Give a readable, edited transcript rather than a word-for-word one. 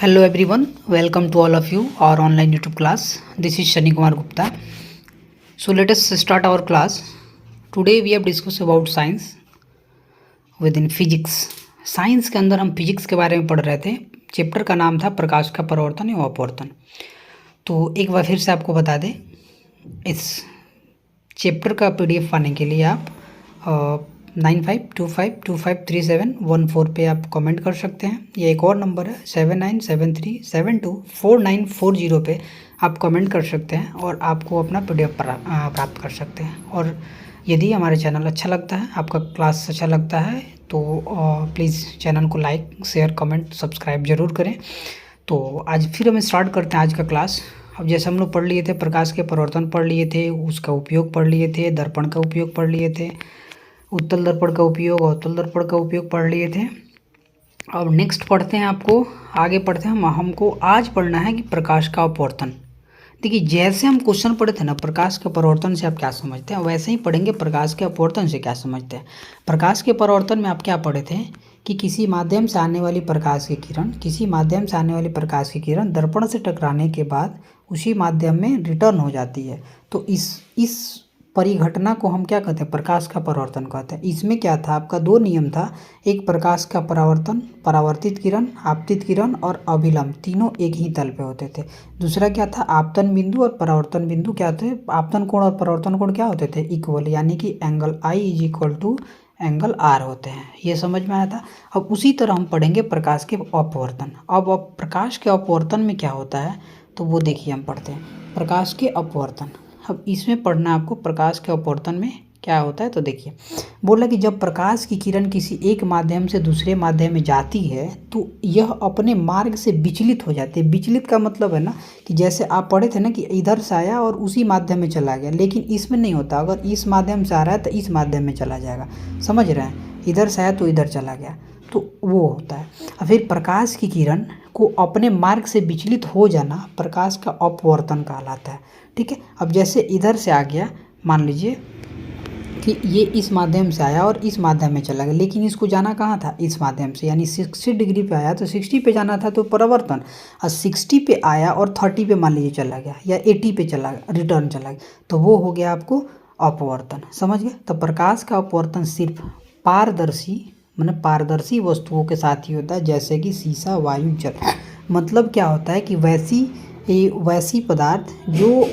Hello everyone, welcome to all of you our online YouTube class. This is Shani Kumar Gupta. So let us start our class. Today we have discussed about science within physics. Science के अंदर हम physics के बारे में पढ़ रहे थे. Chapter का नाम था प्रकाश का परावर्तन या अपवर्तन. तो एक बार फिर से आपको बता दें, इस चैप्टर का PDF पाने के लिए आप 9525253714 पे आप कमेंट कर सकते हैं. ये एक और नंबर है 7973724940 पे आप कमेंट कर सकते हैं और आपको अपना PDF प्राप्त कर सकते हैं. और यदि हमारे चैनल अच्छा लगता है, आपका क्लास अच्छा लगता है, तो प्लीज़ चैनल को लाइक शेयर कमेंट सब्सक्राइब ज़रूर करें. तो आज फिर हम स्टार्ट करते हैं आज का क्लास. अब जैसे हम लोग पढ़ लिए थे, प्रकाश के परावर्तन पढ़ लिए थे, उसका उपयोग पढ़ लिए थे, दर्पण का उपयोग पढ़ लिए थे, उत्तल दर्पण का उपयोग, अवतल दर्पण का उपयोग पढ़ लिए थे. अब नेक्स्ट पढ़ते हैं, आपको आगे पढ़ते हैं. हमको आज पढ़ना है कि प्रकाश का अपवर्तन. देखिए, जैसे हम क्वेश्चन पढ़े थे ना, प्रकाश के परावर्तन से आप क्या समझते हैं, वैसे ही पढ़ेंगे प्रकाश के अपवर्तन से क्या समझते हैं. प्रकाश के परावर्तन में आप क्या पढ़े थे कि किसी माध्यम से आने वाली प्रकाश की किरण दर्पण से टकराने के बाद उसी माध्यम में रिटर्न हो जाती है. तो इस परिघटना को हम क्या कहते हैं, प्रकाश का परावर्तन कहते हैं. इसमें क्या था, आपका दो नियम था. एक प्रकाश का परावर्तन, परावर्तित किरण, आपतित किरण और अभिलंब, तीनों एक ही तल पे होते थे. दूसरा क्या था, आपतन बिंदु और परावर्तन बिंदु क्या थे, आपतन कोण और परावर्तन कोण क्या होते थे, इक्वल, यानी कि angle I is equal to angle R होते हैं. ये समझ में आया था. अब उसी तरह हम पढ़ेंगे प्रकाश के अपवर्तन. अब प्रकाश के अपवर्तन में क्या होता है, तो वो देखिए हम पढ़ते हैं प्रकाश के अपवर्तन. अब इसमें पढ़ना आपको प्रकाश के अपवर्तन में क्या होता है. तो देखिए, बोला कि जब प्रकाश की किरण किसी एक माध्यम से दूसरे माध्यम में जाती है तो यह अपने मार्ग से विचलित हो जाती है. विचलित का मतलब है ना कि जैसे आप पढ़े थे ना कि इधर से आया और उसी माध्यम में चला गया, लेकिन इसमें नहीं होता. अगर इस माध्यम से आ रहा है तो इस माध्यम में चला जाएगा. समझ रहे हैं, इधर से आया तो इधर चला गया, तो वो होता है. और फिर प्रकाश की किरण को अपने मार्ग से विचलित हो जाना प्रकाश का अपवर्तन कहलाता है. ठीक है. अब जैसे इधर से आ गया, मान लीजिए कि ये इस माध्यम से आया और इस माध्यम में चला गया, लेकिन इसको जाना कहाँ था, इस माध्यम से, यानी 60 डिग्री पे आया तो 60 पे जाना था, तो परावर्तन. और 60 पे आया और 30 पे मान लीजिए चला गया या 80 पे चला गया, रिटर्न चला गया, तो वो हो गया आपको अपवर्तन. समझ गए. तो प्रकाश का अपवर्तन सिर्फ पारदर्शी वस्तुओं के साथ ही होता है, जैसे कि शीशा, वायु, जल. मतलब क्या होता है कि वैसी पदार्थ जो